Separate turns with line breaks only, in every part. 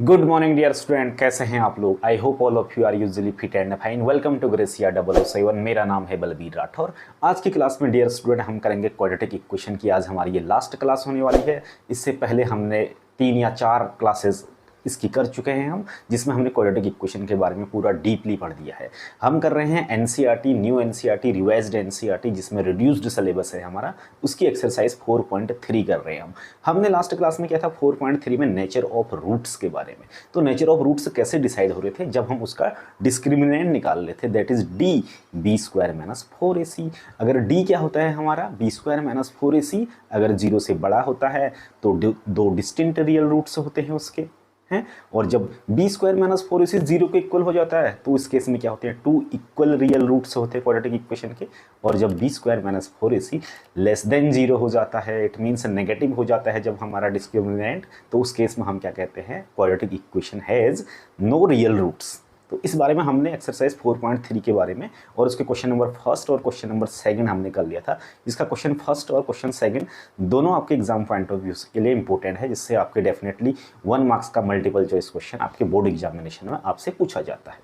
Good morning dear student, कैसे हैं आप लोग। I hope all of you are usually fit and fine. Welcome to ग्रेसिया 007। मेरा नाम है बलबीर राठौर। आज की क्लास में डियर स्टूडेंट हम करेंगे क्वाड्रेटिक इक्वेशन की। आज हमारी ये लास्ट क्लास होने वाली है। इससे पहले हमने 3 या 4 क्लासेस इसकी कर चुके हैं हम, जिसमें हमने क्वाड्रेटिक इक्वेशन के बारे में पूरा डीपली पढ़ दिया है। हम कर रहे हैं NCERT, new NCERT, revised NCERT, जिसमें रिड्यूस्ड सिलेबस है हमारा, उसकी एक्सरसाइज 4.3 कर रहे हैं हम। हमने लास्ट क्लास में किया था 4.3 में नेचर ऑफ रूट्स के बारे में। तो नेचर ऑफ रूट्स कैसे डिसाइड हो रहे थे, जब हम उसका डिस्क्रिमिनेंट निकाल लेते थे, that is D B square minus 4ac। अगर डी क्या होता है हमारा, बी स्क्वायर माइनस 4ac। अगर 0 से बड़ा होता है तो दो डिस्टिंक्ट रियल रूट्स होते हैं उसके हैं। और जब बी स्क्वायर माइनस 4ac 0 के इक्वल हो जाता है तो इस केस में क्या होते हैं, 2 इक्वल रियल रूट्स होते हैं क्वाड्रेटिक इक्वेशन के। और जब B square minus 4ac less than 0 हो जाता है, इट मीन्स नेगेटिव हो जाता है जब हमारा डिस्क्रिमिनेंट, तो उस केस में हम क्या कहते हैं, quadratic equation has no real roots. तो इस बारे में हमने एक्सरसाइज 4.3 के बारे में और उसके क्वेश्चन नंबर फर्स्ट और क्वेश्चन नंबर सेकंड हमने कर लिया था। जिसका क्वेश्चन फर्स्ट और क्वेश्चन सेकंड दोनों आपके एग्जाम पॉइंट ऑफ व्यू के लिए इंपॉर्टेंट है, जिससे आपके डेफिनेटली 1 मार्क्स का मल्टीपल चॉइस क्वेश्चन आपके बोर्ड एग्जामिनेशन में आपसे पूछा जाता है।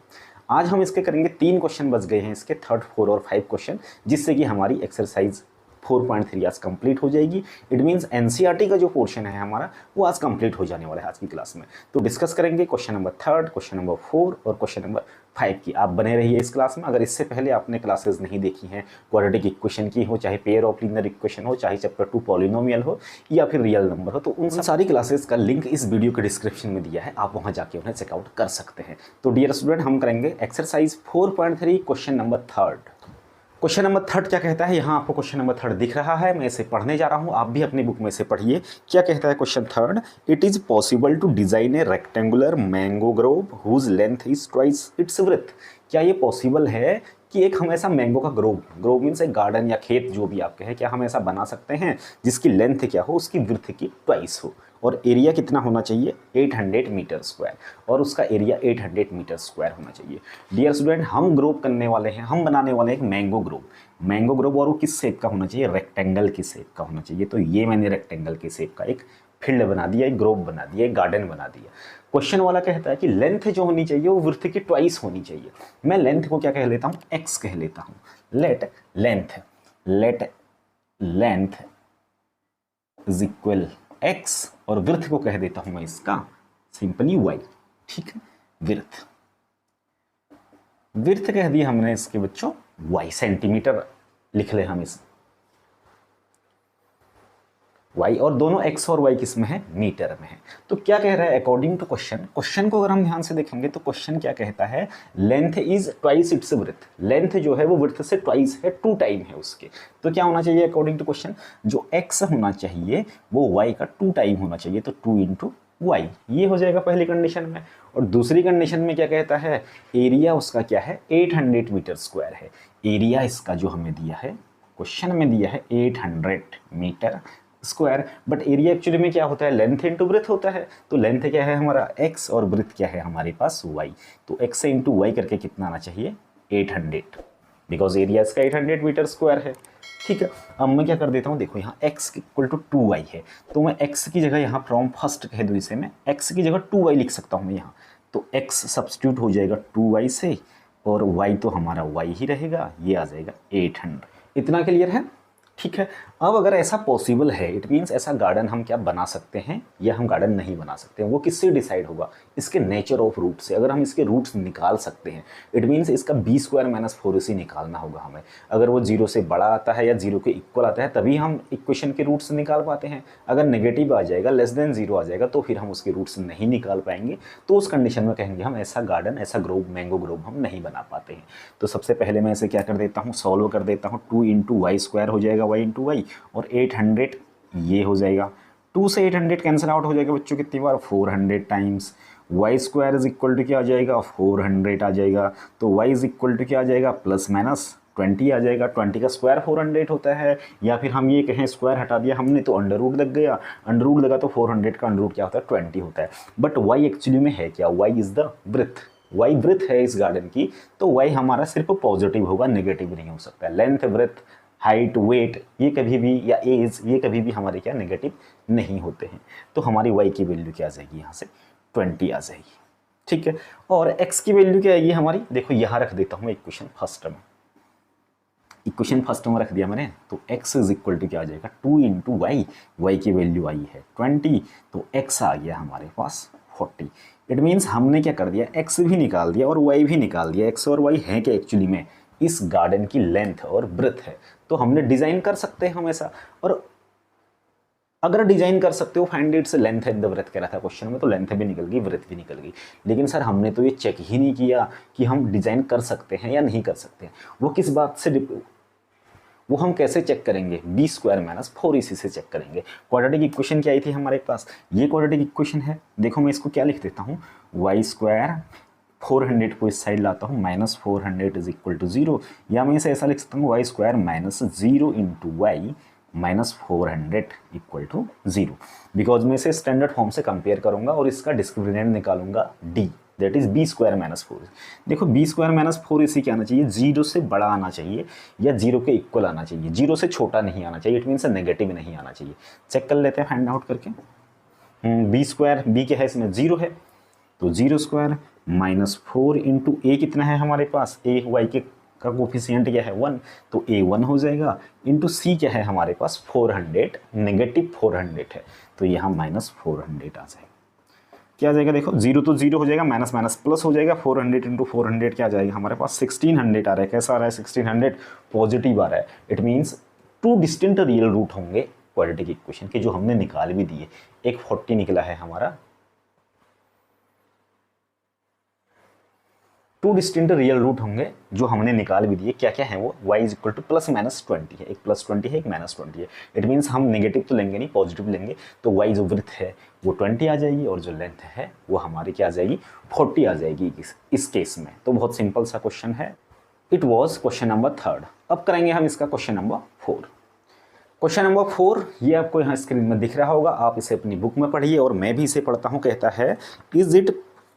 आज हम इसके करेंगे 3 क्वेश्चन बच गए हैं इसके, 3rd, 4 और 5 क्वेश्चन, जिससे कि हमारी एक्सरसाइज 4.3 आज कंप्लीट हो जाएगी। इट मीन्स एनसीईआरटी का जो पोर्शन है हमारा वो आज कंप्लीट हो जाने वाला है आज की क्लास में। तो डिस्कस करेंगे क्वेश्चन नंबर 3, क्वेश्चन नंबर 4 और क्वेश्चन नंबर 5 की। आप बने रहिए इस क्लास में। अगर इससे पहले आपने क्लासेस नहीं देखी हैं क्वाड्रेटिक इक्वेशन की, हो चाहे पेयर ऑफ लीनियर इक्वेशन हो, चाहे चैप्टर 2 पॉलिनोमियल हो या फिर रियल नंबर हो, तो उन सारी क्लासेस का लिंक इस वीडियो के डिस्क्रिप्शन में दिया है, आप वहां जाके उन्हें चेकआउट कर सकते हैं। तो डियर स्टूडेंट, हम करेंगे exercise 4.3 question number 3। Question number 3 क्या कहता है, यहाँ आपको क्वेश्चन नंबर 3 दिख रहा है, मैं इसे पढ़ने जा रहा हूँ, आप भी अपनी बुक में से पढ़िए। क्या कहता है question 3, it is possible to design a rectangular mango grove whose length is twice its width. क्या ये पॉसिबल है कि एक हम ऐसा मैंगो का ग्रोव मीन्स एक गार्डन या खेत जो भी आपके हैं, क्या हम ऐसा बना सकते हैं जिसकी लेंथ क्या हो, उसकी विड्थ की ट्वाइस हो, और एरिया कितना होना चाहिए, 800 मीटर स्क्वायर, और उसका एरिया 800 मीटर स्क्वायर होना चाहिए। डियर स्टूडेंट, हम ग्रोव करने वाले हैं, हम बनाने वाले हैं एक मैंगो ग्रोव, और वो किस शेप का होना चाहिए, रेक्टेंगल की शेप का होना चाहिए। तो ये मैंने रेक्टेंगल की शेप का एक फील्ड बना दिया, एक ग्रोव बना दिया, एक गार्डन बना दिया। क्वेश्चन वाला कहता है कि लेंथ जो होनी चाहिए वो विड्थ की ट्वाइस होनी चाहिए। मैं लेंथ को क्या कह लेता हूँ, एक्स कह लेता हूँ। Late length is equal x, और विड्थ को कह देता हूं मैं इसका सिंपली वाई। ठीक है, विड्थ कह दिया हमने इसके बच्चों वाई, सेंटीमीटर लिख ले हम इस y, और दोनों x और y किस में है, मीटर में है। तो क्या कह रहा है अकॉर्डिंग टू क्वेश्चन को अगर हम ध्यान से देखेंगे तो क्वेश्चन क्या कहता है, length is twice its width. Length जो है वो विड्थ से ट्वाइस है, 2 टाइम है उसके। तो क्या होना चाहिए अकॉर्डिंग टू क्वेश्चन, जो x होना चाहिए वो y का 2 टाइम होना चाहिए। तो 2 इंटू वाई, ये हो जाएगा पहली कंडीशन में। और दूसरी कंडीशन में क्या कहता है, एरिया उसका क्या है, 800 मीटर स्क्वायर है। एरिया इसका जो हमें दिया है, क्वेश्चन में दिया है 800 metre square, but area actually में क्या होता है, लेंथ इंटू ब्रेथ होता है। तो लेंथ क्या है हमारा x, और ब्रेथ क्या है हमारे पास y। तो x से इंटू वाई करके कितना आना चाहिए, 800, बिकॉज एरिया इसका 800 मीटर स्क्वायर है। ठीक है, अब मैं क्या कर देता हूँ, देखो यहाँ x इक्वल टू 2y है, तो मैं x की जगह यहाँ फ्रॉम फर्स्ट कह दूँ इसे, मैं x की जगह 2y लिख सकता हूँ मैं यहाँ। तो x सब्स्टिट्यूट हो जाएगा 2y से, और y तो हमारा y ही रहेगा, ये आ जाएगा 800। इतना क्लियर है। ठीक है, अब अगर ऐसा पॉसिबल है, इट मीन्स ऐसा गार्डन हम क्या बना सकते हैं या हम गार्डन नहीं बना सकते हैं, वो किससे डिसाइड होगा, इसके नेचर ऑफ रूट से। अगर हम इसके रूट्स निकाल सकते हैं, इट मीन्स इसका बी स्क्वायर माइनस 4ac निकालना होगा हमें। अगर वो 0 से बड़ा आता है या 0 के इक्वल आता है तभी हम इक्वेशन के रूट्स निकाल पाते हैं। अगर नेगेटिव आ जाएगा, लेस देन 0 आ जाएगा, तो फिर हम उसके रूट्स नहीं निकाल पाएंगे। तो उस कंडीशन में कहेंगे हम ऐसा गार्डन, ऐसा ग्रोव, मैंगो ग्रोव हम नहीं बना पाते हैं। तो सबसे पहले मैं इसे क्या कर देता हूँ, सॉल्व कर देता हूँ। 2 इंटू वाई स्क्वायर हो जाएगा, y इंटू वाई, और 800 ये हो जाएगा। 2 से 800 कैंसिल आउट हो जाएगा बच्चों कितनी बार, 400 times. Y square is equal to क्या आ जाएगा, 400 आ जाएगा। तो वाई इज इक्वल टू क्या आ जाएगा, प्लस माइनस 20 आ जाएगा। 20 का स्क्वायर 400 होता है, या फिर हम ये कहें स्क्वायर हटा दिया हमने तो अंडर रूट लग गया। अंडर रूट लगा तो 400 का अंडर रूट क्या होता है, 20 होता है। बट वाई एक्चुअली में है क्या, Y is the breadth, Y breadth है इस गार्डन की। तो वाई हमारा सिर्फ पॉजिटिव होगा, नेगेटिव नहीं हो सकता। लेंथ, ब्रेथ, हाइट, वेट, ये कभी भी, या एज, ये कभी भी हमारे क्या नेगेटिव नहीं होते हैं। तो हमारी वाई की वैल्यू क्या आ जाएगी यहाँ से 20 आ जाएगी। ठीक है, और x की वैल्यू क्या आएगी हमारी, देखो यहाँ रख देता हूँ मैं इक्वेशन फर्स्ट में, इक्वेशन फर्स्ट में रख दिया मैंने, तो x इज इक्वल टू क्या आ जाएगा 2 इंटू वाई, वाई की वैल्यू आई है 20, तो x आ गया हमारे पास 40। इट मीन्स हमने क्या कर दिया, x भी निकाल दिया और y भी निकाल दिया। x और y है क्या एक्चुअली में इस गार्डन की लेंथ और ब्रेथ है, तो हमने डिजाइन कर सकते हैं हमेशा। और अगर डिजाइन कर सकते हो find its length and the breadth कह रहा था क्वेश्चन में, तो लेंथ भी निकल गई ब्रेथ भी निकल गई। लेकिन सर हमने तो ये चेक ही नहीं किया कि हम डिजाइन कर सकते हैं या नहीं कर सकते हैं। वो किस बात से, वो हम कैसे चेक करेंगे, बी स्क्वायर माइनस 4ac से चेक करेंगे। क्वाड्रेटिक इक्वेशन क्या आई थी हमारे पास, ये क्वाड्रेटिक इक्वेशन है। देखो मैं इसको क्या लिख देता हूँ, वाई स्क्वायर 400 को इस साइड लाता हूँ, माइनस 400 इज इक्वल टू 0, या मैं इसे ऐसा लिख सकता हूँ Y square minus 0 into Y minus 400 equal to 0, because मैं इसे स्टैंडर्ड फॉर्म से कंपेयर करूंगा और इसका डिस्क्रिमिनेंट निकालूंगा D, that is B square minus 4। देखो बी स्क्वायर माइनस 4 इसी क्या आना चाहिए, 0 से बड़ा आना चाहिए या 0 के इक्वल आना चाहिए, 0 से छोटा नहीं आना चाहिए, इट मीन्स नेगेटिव नहीं आना चाहिए। चेक कर लेते हैं फाइंड आउट करके। बी स्क्वायर, बी क्या है इसमें 0 है, तो 0 स्क्वायर माइनस 4 इंटू ए कितना है हमारे पास, ए वाई के का कोफिशिएंट क्या है 1, तो ए 1 हो जाएगा, इंटू सी क्या है हमारे पास 400, नेगेटिव 400 है, तो यहाँ माइनस 400 आ जाएगा। क्या आ जाएगा देखो, 0 तो 0 हो जाएगा, माइनस माइनस प्लस हो जाएगा, 400 इंटू 400 क्या आ जाएगा हमारे पास 1600 आ रहा है। कैसा आ रहा है 1600, पॉजिटिव आ रहा है। It means 2 distinct real root होंगे क्वाड्रेटिक इक्वेशन के, जो हमने निकाल भी दिए। एक 40 निकला है हमारा, 2 डिस्टिंक्ट रियल रूट होंगे जो हमने निकाल भी दिए। क्या क्या है वो, y is equal two plus minus 20 है, एक प्लस 20 है एक माइनस 20 है। इट मीन्स हम नेगेटिव तो लेंगे नहीं, पॉजिटिव लेंगे, तो y जो ब्रेथ है वो 20 आ जाएगी और जो लेंथ है वो हमारी क्या आ जाएगी 40 आ जाएगी इस केस में। तो बहुत सिंपल सा क्वेश्चन है। It was question number 3। अब करेंगे हम इसका क्वेश्चन नंबर 4। क्वेश्चन नंबर 4 ये आपको यहाँ स्क्रीन में दिख रहा होगा, आप इसे अपनी बुक में पढ़िए और मैं भी इसे पढ़ता हूँ। कहता है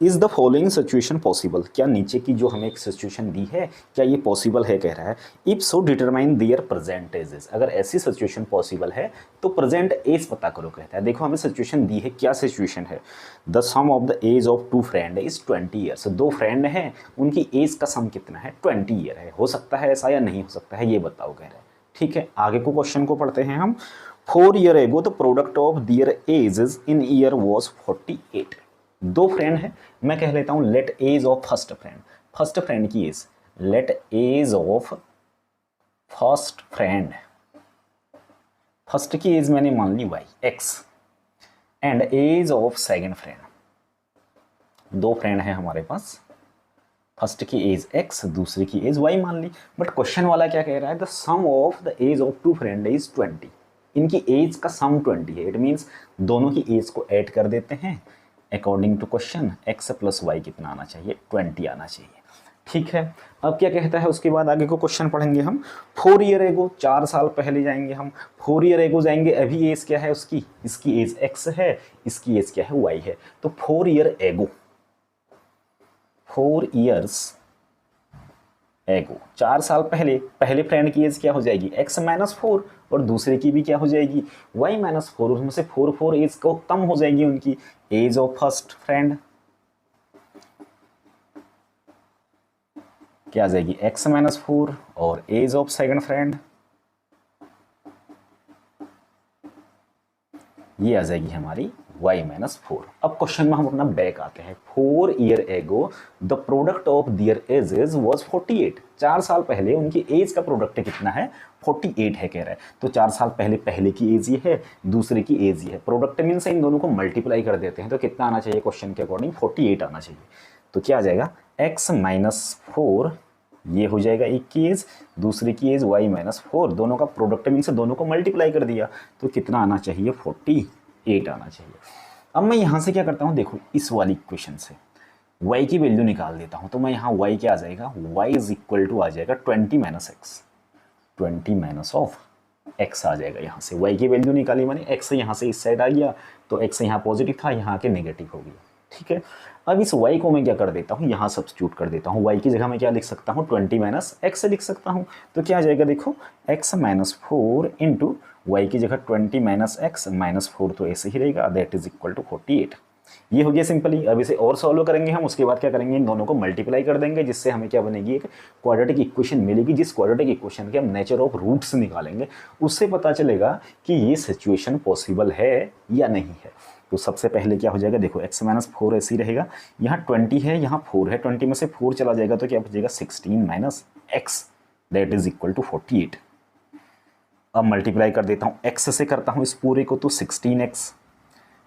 is the following situation possible, क्या नीचे की जो हमें एक सिचुएशन दी है क्या ये पॉसिबल है, कह रहा है। If so determine there present ages, अगर ऐसी सिचुएशन पॉसिबल है तो प्रेजेंट एज पता करो, कहता है। देखो हमें सिचुएशन दी है, क्या सिचुएशन है, the sum of the age of 2 friend is 20 years. 2 friend हैं, उनकी एज का सम कितना है 20 ईयर है। हो सकता है ऐसा या नहीं हो सकता है, ये बताओ, कह रहा है। ठीक है, आगे को क्वेश्चन को पढ़ते हैं हम। 4 year ago the product of their ages in year was 48। 2 friend है, मैं कह लेता हूं let age of first friend, first friend की एज, let age of first friend, first की एज मैंने मान ली y x, and age of second friend. 2 friend है हमारे पास, फर्स्ट की एज x, दूसरी की एज y मान ली। बट क्वेश्चन वाला क्या कह रहा है, the sum of the age of 2 friend is 20। इनकी एज का सम 20 है। इट मीन्स दोनों की एज को ऐड कर देते हैं। According to question x plus Y कितना आना चाहिए 20 आना चाहिए। ठीक है, अब क्या कहता है उसके बाद आगे को क्वेश्चन पढ़ेंगे हम। 4 ईयर एगो, 4 साल पहले जाएंगे हम। 4 ईयर एगो जाएंगे, अभी एज क्या है उसकी, इसकी एज x है, इसकी एज क्या है y है। तो 4 ईयर एगो, 4 ईयर्स एगो, 4 साल पहले, पहले फ्रेंड की एज क्या हो जाएगी x माइनस 4 और दूसरे की भी क्या हो जाएगी y माइनस 4। उसमें से 4 एज को कम हो जाएगी उनकी एज ऑफ फर्स्ट फ्रेंड, क्या आ जाएगी x माइनस 4 और एज ऑफ सेकंड फ्रेंड ये आ जाएगी हमारी y माइनस 4। अब क्वेश्चन में हम अपना बैक आते हैं। 4 year ago the product of their ages was 48। 4 साल पहले उनकी एज का प्रोडक्ट कितना है 48 है, कह रहा है। तो 4 साल पहले पहले की एज ये है, दूसरे की एज ये है। प्रोडक्ट मीन्स इन दोनों को मल्टीप्लाई कर देते हैं, तो कितना आना चाहिए क्वेश्चन के अकॉर्डिंग 48 आना चाहिए। तो क्या आ जाएगा x माइनस 4, ये हो जाएगा एक की एज, दूसरी की एज y माइनस 4, दोनों का प्रोडक्ट मीन्स दोनों को मल्टीप्लाई कर दिया, तो कितना आना चाहिए 48 आना चाहिए। अब मैं यहाँ से क्या करता हूँ, देखो इस वाली इक्वेशन से y की वैल्यू निकाल देता हूँ। तो मैं यहाँ y क्या आ जाएगा, y इज इक्वल टू आ जाएगा 20 minus x, 20 minus of x आ जाएगा। यहाँ से y की वैल्यू निकाली मैंने, x यहाँ से इस साइड आ गया, तो x यहाँ पॉजिटिव था, यहाँ आके नेगेटिव हो गया। ठीक है, अब इस y को मैं क्या कर देता हूँ, यहाँ सब्स्टिट्यूट कर देता हूँ। y की जगह मैं क्या लिख सकता हूँ 20 माइनस एक्स लिख सकता हूँ। तो क्या आ जाएगा देखो x माइनस 4 इंटू वाई की जगह 20 माइनस एक्स माइनस 4, तो ऐसे ही रहेगा, दैट इज इक्वल टू 48। ये हो गया सिंपली। अब इसे और सॉल्व करेंगे हम, उसके बाद क्या करेंगे, इन दोनों को मल्टीप्लाई कर देंगे, जिससे हमें क्या बनेगी, एक क्वाड्रेटिक इक्वेशन मिलेगी। जिस क्वाड्रेटिक इक्वेशन के हम नेचर ऑफ रूट्स निकालेंगे, उससे पता चलेगा कि ये सिचुएशन पॉसिबल है या नहीं है। तो सबसे पहले क्या हो जाएगा, देखो x माइनस 4 ऐसे ही रहेगा, यहाँ 20 है, यहाँ 4 है, 20 में से 4 चला जाएगा तो क्या बचेगा 16 minus x, that is equal to 48। अब मल्टीप्लाई कर देता हूँ, x से करता हूँ इस पूरे को तो 16x,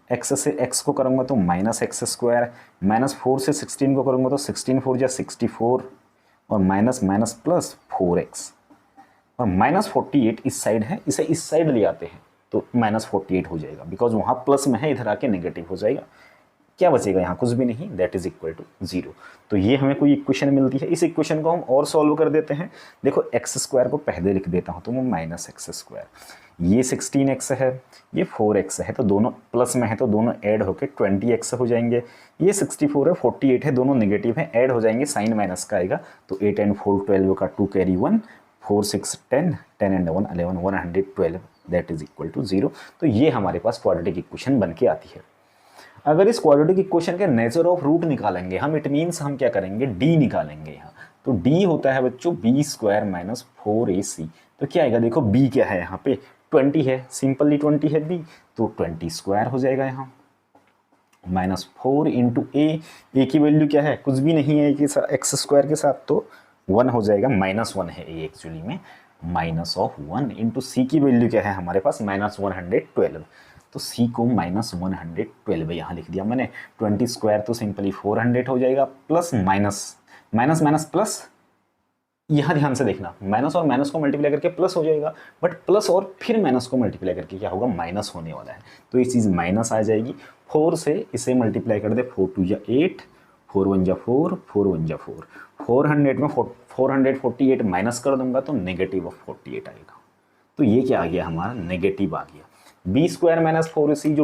x से x को करूँगा तो माइनस एक्स स्क्वायर, माइनस 4 से 16 को करूँगा तो 16 4 जा 64 और माइनस माइनस प्लस 4x और माइनस 48 इस साइड है, इसे इस साइड ले आते हैं तो माइनस 48 हो जाएगा, बिकॉज वहाँ प्लस में है, इधर आके नेगेटिव हो जाएगा। क्या बचेगा यहाँ, कुछ भी नहीं, दैट इज इक्वल टू 0। तो ये हमें कोई इक्वेशन मिलती है। इस इक्वेशन को हम और सॉल्व कर देते हैं। देखो एक्स स्क्वायर को पहले लिख देता हूँ तो वो माइनस एक्स स्क्वायर, ये 16x है, ये 4x है, तो दोनों प्लस में है तो दोनों ऐड होकर 20x हो जाएंगे। ये 64 है, 48 है, दोनों नेगेटिव हैं, ऐड हो जाएंगे, साइन माइनस का आएगा तो 8 एंड 4 12 का 2 carry 1, 4 6 10, 10 and 1 11, 112, that is equal to 0। तो ये हमारे पास क्वाड्रेटिक इक्वेशन बन के आती है। अगर इस क्वाड्रेटिक इक्वेशन के नेचर ऑफ रूट निकालेंगे हम, इट मीन्स हम क्या करेंगे, डी निकालेंगे यहाँ। तो डी होता है बच्चों बी स्क्वायर माइनस 4ac। तो क्या आएगा, देखो बी क्या है यहाँ पे 20 है, सिंपली 20 है बी, तो 20 स्क्वायर हो जाएगा यहाँ, माइनस 4 इंटू ए की वैल्यू क्या है, कुछ भी नहीं है, एक्स स्क्वायर के साथ तो 1 हो जाएगा, माइनस 1 है ए एक्चुअली में, माइनस ऑफ 1 इंटू सी की वैल्यू क्या है हमारे पास माइनस 112, तो सी को माइनस 112 यहाँ लिख दिया मैंने। 20 स्क्वायर तो सिंपली 400 हो जाएगा, plus minus minus minus plus, यहाँ ध्यान से देखना, माइनस और माइनस को मल्टीप्लाई करके प्लस हो जाएगा, बट प्लस और फिर माइनस को मल्टीप्लाई करके क्या होगा, माइनस होने वाला है, तो ये चीज़ माइनस आ जाएगी। 4 से इसे मल्टीप्लाई कर दे, 4 2 जा 8, 4 1 जा 4, 4 1 जा 4, 400 में 448 माइनस कर दूंगा तो नेगेटिव ऑफ 48 आएगा। तो ये क्या आ गया हमारा, नेगेटिव आ गया। बी स्क्वायर माइनस 4ac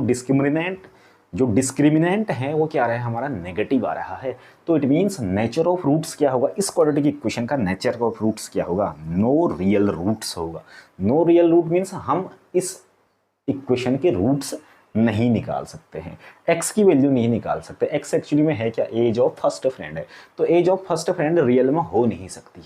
जो डिस्क्रिमिनेंट है वो क्या आ रहा है हमारा, नेगेटिव आ रहा है। तो it means nature of roots क्या होगा, इस क्वाड्रेटिक इक्वेशन का नेचर ऑफ रूट्स क्या होगा, नो रियल रूट्स होगा। नो रियल रूट मीन्स हम इस इक्वेशन के रूट्स नहीं निकाल सकते हैं, x की वैल्यू नहीं निकाल सकते। x एक्चुअली में है क्या, एज ऑफ फर्स्ट फ्रेंड है, तो age of first friend real में हो नहीं सकती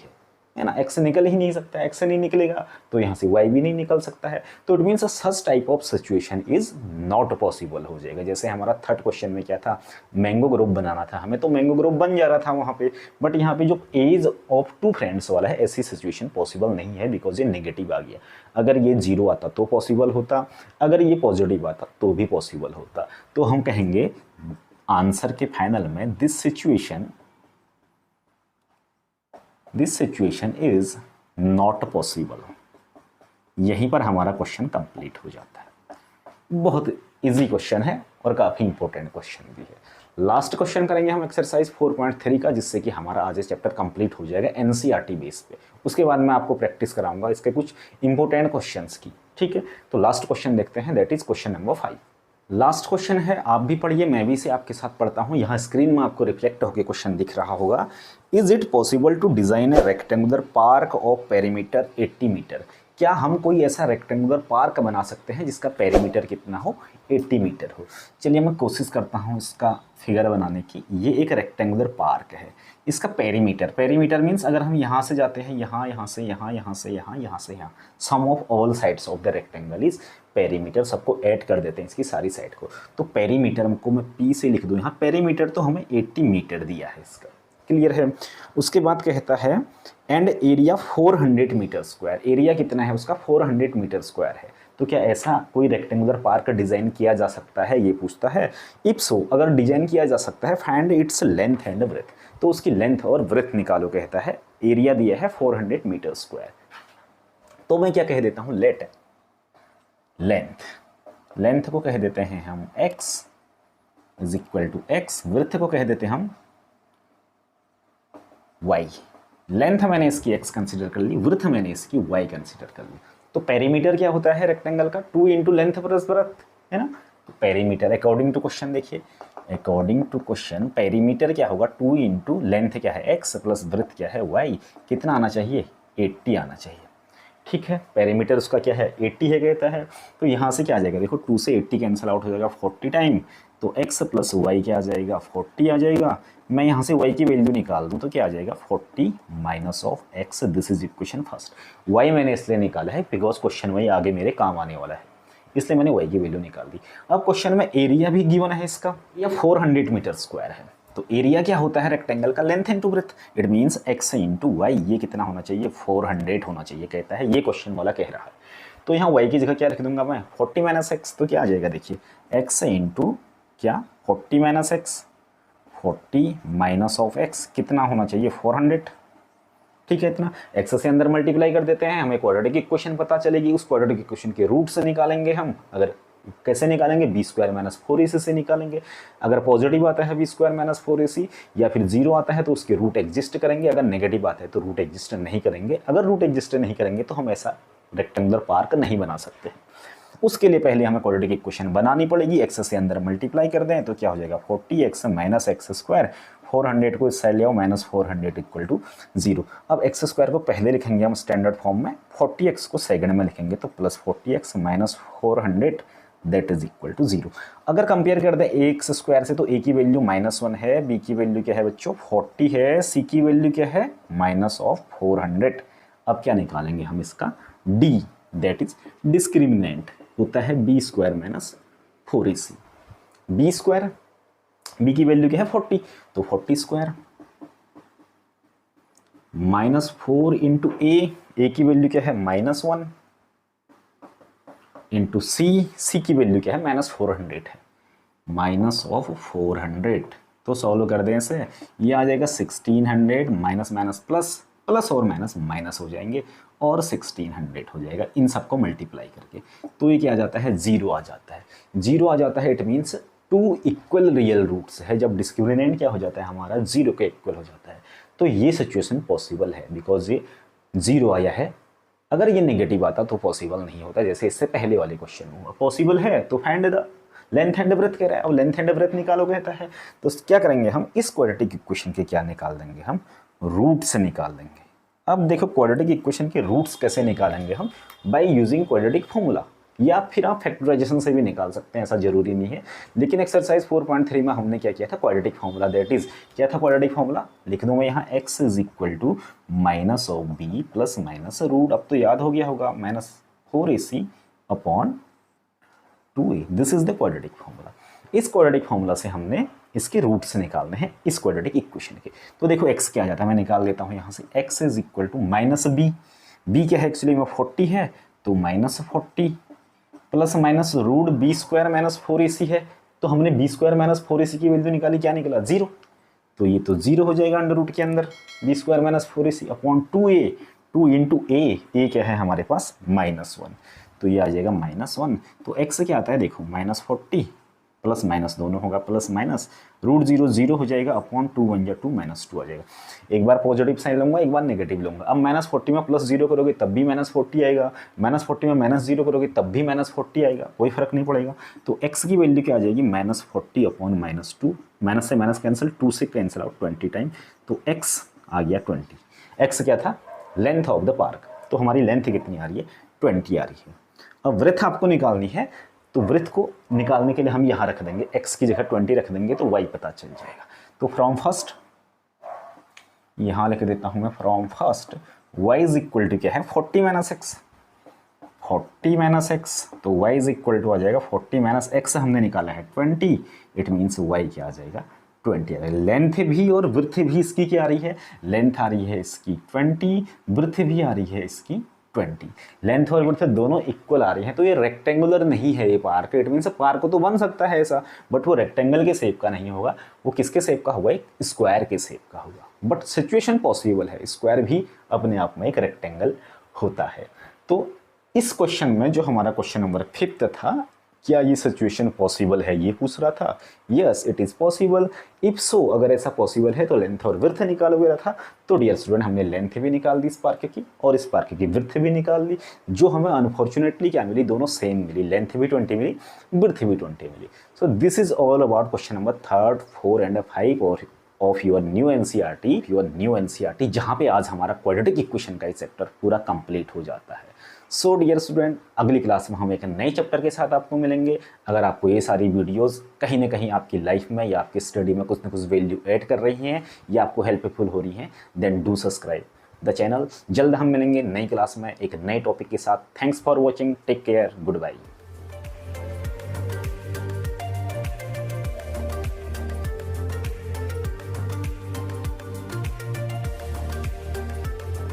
है ना, x निकल ही नहीं सकता, x से नहीं निकलेगा तो यहाँ से y भी नहीं निकल सकता है। तो it means such type of situation is not possible हो जाएगा। जैसे हमारा थर्ड क्वेश्चन में क्या था, मैंगो ग्रुप बनाना था हमें, तो मैंगो ग्रुप बन जा रहा था वहाँ पे, बट यहाँ पे जो एज ऑफ 2 फ्रेंड्स वाला है, ऐसी सिचुएशन पॉसिबल नहीं है, बिकॉज ये नेगेटिव आ गया। अगर ये 0 आता तो पॉसिबल होता, अगर ये पॉजिटिव आता तो भी पॉसिबल होता। तो हम कहेंगे आंसर के फाइनल में this situation is not possible. यहीं पर हमारा क्वेश्चन कंप्लीट हो जाता है। बहुत इजी क्वेश्चन है और काफ़ी इंपॉर्टेंट क्वेश्चन भी है। लास्ट क्वेश्चन करेंगे हम एक्सरसाइज 4.3 का, जिससे कि हमारा आज चैप्टर कंप्लीट हो जाएगा एनसीईआरटी बेस पे। उसके बाद मैं आपको प्रैक्टिस कराऊंगा इसके कुछ इंपॉर्टेंट क्वेश्चंस की, ठीक है। तो लास्ट क्वेश्चन देखते हैं, that is question number 5। Last question है, आप भी पढ़िए, मैं भी इसे आपके साथ पढ़ता हूँ। यहाँ स्क्रीन में आपको रिफ्लेक्ट होकर क्वेश्चन दिख रहा होगा। Is it possible to design a rectangular park of perimeter 80 metre. क्या हम कोई ऐसा रेक्टेंगुलर पार्क बना सकते हैं जिसका पेरीमीटर कितना हो, 80 मीटर हो। चलिए मैं कोशिश करता हूँ इसका फिगर बनाने की। ये एक रेक्टेंगुलर पार्क है, इसका पेरीमीटर मीन्स अगर हम यहाँ से जाते हैं, यहाँ से यहाँ से यहाँ, sum of all sides of the rectangle is perimeter. सबको ऐड कर देते हैं इसकी सारी साइड को, तो पेरीमीटर को मैं P से लिख दूँ यहाँ। पेरीमीटर तो हमें 80 मीटर दिया है, इसका क्लियर है। उसके बाद कहता है and area 400 metre square. Area कितना है उसका, 400 मीटर स्क्वायर है। तो क्या ऐसा कोई रेक्टेंगुलर पार्क डिज़ाइन किया जा सकता है, ये पूछता है। इफ सो, अगर डिजाइन किया जा सकता है, find its length and breadth. तो उसकी लेंथ और ब्रेथ निकालो कहता है। एरिया दिया है 400 मीटर स्क्वायर, तो मैं क्या कह देता हूँ, लेंथ को कह देते हैं हम x is equal to x, breadth को कह देते हैं हम y। लेंथ मैंने इसकी x कंसीडर कर ली, ब्रेथ मैंने इसकी y कंसीडर कर ली। तो पेरीमीटर क्या होता है रेक्टेंगल का, 2 इंटू लेंथ प्लस ब्रेथ, है ना। तो पेरीमीटर अकॉर्डिंग टू क्वेश्चन, देखिए अकॉर्डिंग टू क्वेश्चन पेरीमीटर क्या होगा, 2 इंटू लेंथ क्या है x प्लस ब्रेथ क्या है y। कितना आना चाहिए, 80 आना चाहिए, ठीक है। पेरीमीटर उसका क्या है, 80 है कहता है। तो यहाँ से क्या आ जाएगा, देखो 2 से 80 कैंसिल आउट हो जाएगा 40 टाइम, तो x प्लस वाई क्या आ जाएगा, 40 आ जाएगा। मैं यहाँ से y की वैल्यू निकाल दूँ तो क्या आ जाएगा, 40 minus of x। This is equation first. y मैंने इसलिए निकाला है बिकॉज क्वेश्चन में आगे मेरे काम आने वाला है, इसलिए मैंने y की वैल्यू निकाल दी। अब क्वेश्चन में एरिया भी गिवन है इसका, या 400 मीटर स्क्वायर है। तो एरिया क्या होता है रेक्टेंगल का, length into breadth. It means x into y, ये कितना होना चाहिए, 400 होना चाहिए कहता है, ये क्वेश्चन वाला कह रहा है। तो यहाँ y की जगह क्या रख दूंगा मैं, 40 माइनस एक्स। तो क्या आ जाएगा देखिए, x इंटू क्या, 40 minus x, 40 minus of x कितना होना चाहिए, 400। ठीक है, इतना x से अंदर मल्टीप्लाई कर देते हैं, हमें क्वाड्रेटिक इक्वेशन पता चलेगी। उस क्वाड्रेटिक इक्वेशन के रूट से निकालेंगे हम। अगर कैसे निकालेंगे, बी स्क्वायर माइनस 4ac से निकालेंगे। अगर पॉजिटिव आता है बी स्क्वायर माइनस 4ac या फिर जीरो आता है तो उसके रूट एग्जिस्ट करेंगे। अगर नेगेटिव आता है तो रूट एग्जिस्ट नहीं करेंगे। अगर रूट एग्जिस्ट नहीं करेंगे तो हम ऐसा रेक्टेंगुलर पार्क नहीं बना सकते। उसके लिए पहले हमें क्वाड्रेटिक इक्वेशन बनानी पड़ेगी। x से अंदर मल्टीप्लाई कर दें तो क्या हो जाएगा, 40x माइनस एक्स स्क्वायर, 400 को इस साइड ले आओ, माइनस 400 इक्वल टू 0। अब एक्स स्क्वायर को पहले लिखेंगे हम स्टैंडर्ड फॉर्म में, 40x को सेकंड में लिखेंगे तो plus 40x minus 400 that is equal to 0। अगर कंपेयर कर दें एक्स स्क्वायर से तो a की वैल्यू -1 है, b की वैल्यू क्या है बच्चों 40 है, c की वैल्यू क्या है माइनस ऑफ 400। अब क्या निकालेंगे हम इसका d, दैट इज डिस्क्रिमिनेंट होता है b square minus 4ac। B square, b की वैल्यू क्या है 40, तो 40 स्क्वायर माइनस 4 इंटू ए की वैल्यू क्या है -1 इंटू सी की वैल्यू क्या है -400 है, माइनस ऑफ 400। तो सॉल्व कर दें इसे, ये आ जाएगा 1600 माइनस माइनस प्लस, प्लस और माइनस माइनस हो जाएंगे और 1600 हो जाएगा इन सबको मल्टीप्लाई करके। तो ये क्या आ जाता है, 0 आ जाता है। 0 आ जाता है it means 2 equal real roots है। जब डिस्क्रिमिनेंट क्या हो जाता है हमारा 0 के इक्वल हो जाता है तो ये सिचुएशन पॉसिबल है बिकॉज ये 0 आया है। अगर ये नेगेटिव आता तो पॉसिबल नहीं होता, जैसे इससे पहले वाले क्वेश्चन हुआ। पॉसिबल है तो find the length and breadth कह रहा है, और लेंथ एंड ब्रेथ निकालो कहता है। तो क्या करेंगे हम, इस क्वाड्रेटिक इक्वेशन के क्या निकाल देंगे हम, रूट से निकाल देंगे। अब देखो क्वाड्रेटिक इक्वेशन के रूट्स कैसे निकालेंगे हम, बाय यूजिंग क्वाड्रेटिक फॉर्मूला, या फिर आप फैक्टराइजेशन से भी निकाल सकते हैं, ऐसा जरूरी नहीं है। लेकिन एक्सरसाइज 4.3 में हमने क्या किया था, क्वाड्रेटिक फॉर्मूला, दैट इज क्या था क्वाड्रेटिक फॉर्मूला, लिख दूं मैं यहाँ x is equal to minus of b plus minus root, अब तो याद हो गया होगा, -4ac upon 2a। This is the quadratic formula. इस क्वाड्रेटिक फॉर्मूला से हमने इसके रूट्स निकालने हैं इस क्वाड्रेटिक इक्वेशन के। तो देखो x क्या आ जाता है, मैं निकाल लेता हूँ यहाँ से, x is equal to minus b क्या है एक्चुअली में 40 है तो -40 plus minus root b square minus 4ac है। तो हमने बी स्क्वायर माइनस 4ac की वैल्यू निकाली, क्या निकला 0। तो ये तो 0 हो जाएगा अंडर रूट के अंदर, B square minus 4ac upon 2a, 2 into A क्या है हमारे पास -1, तो ये आ जाएगा -1। तो x क्या आता है देखो, -40 प्लस माइनस दोनों होगा, प्लस माइनस रूट 0 0 हो जाएगा अपॉन 2 1 जा 2 -2 आ जाएगा। एक बार पॉजिटिव साइन लूंगा, एक बार नेगेटिव लूंगा। अब -40 में +0 करोगे तब भी -40 आएगा, -40 में -0 करोगे तब भी -40 आएगा, कोई फर्क नहीं पड़ेगा। तो x की वैल्यू क्या आ जाएगी, -40 अपॉन -2, माइनस से माइनस कैंसिल, 2 से कैंसिल आउट 20 टाइम, तो x आ गया 20। x क्या था, लेंथ ऑफ द पार्क, तो हमारी लेंथ कितनी आ रही है 20 आ रही है। अब वृत्त आपको निकालनी है, तो वृत्त को निकालने के लिए हम यहाँ रख देंगे, x की जगह 20 रख देंगे तो y पता चल जाएगा। तो फ्रॉम फर्स्ट यहाँ लिख देता हूँ मैं, from first y is equal to क्या है 40 माइनस एक्स, 40 माइनस एक्स, तो y इज इक्वल टू आ जाएगा 40 माइनस एक्स हमने निकाला है 20, इट मीन्स y क्या आ जाएगा 20 आ जाएगा। लेंथ भी और वृत्त भी इसकी क्या आ रही है, लेंथ आ रही है इसकी 20, वृत्त भी आ रही है इसकी 20। लेंथ और विड्थ दोनों इक्वल आ रही हैं, तो ये रेक्टेंगुलर नहीं है ये पार्क। इट मीन्स पार्क तो बन सकता है ऐसा, बट वो रेक्टेंगल के शेप का नहीं होगा, वो किसके शेप का होगा, एक स्क्वायर के शेप का होगा। बट सिचुएशन पॉसिबल है, स्क्वायर भी अपने आप में एक रेक्टेंगल होता है। तो इस क्वेश्चन में जो हमारा क्वेश्चन नंबर 5 था, क्या ये सिचुएशन पॉसिबल है, ये पूछ रहा था। Yes it is possible. If so, अगर ऐसा पॉसिबल है तो लेंथ और विड्थ निकालोगे रहा था। तो डियर स्टूडेंट, हमने लेंथ भी निकाल दी इस पार्क की और इस पार्क की विड्थ भी निकाल दी। जो हमें अनफॉर्चुनेटली क्या मिली, दोनों सेम मिली, लेंथ भी 20 मिली, विड्थ भी 20 मिली। So this is all about question number 3, 4 and 5 और ऑफ योर न्यू एनसीईआरटी, जहाँ पे आज हमारा क्वाड्रेटिक इक्वेशन का चैप्टर पूरा कंप्लीट हो जाता है। सो डियर स्टूडेंट, अगली क्लास में हम एक नए चैप्टर के साथ आपको मिलेंगे। अगर आपको ये सारी वीडियोस कहीं ना कहीं आपकी लाइफ में या आपकी स्टडी में कुछ ना कुछ वैल्यू ऐड कर रही हैं या आपको हेल्पफुल हो रही हैं, then do subscribe the channel. जल्द हम मिलेंगे नई क्लास में एक नए टॉपिक के साथ। Thanks for watching, take care, good bye.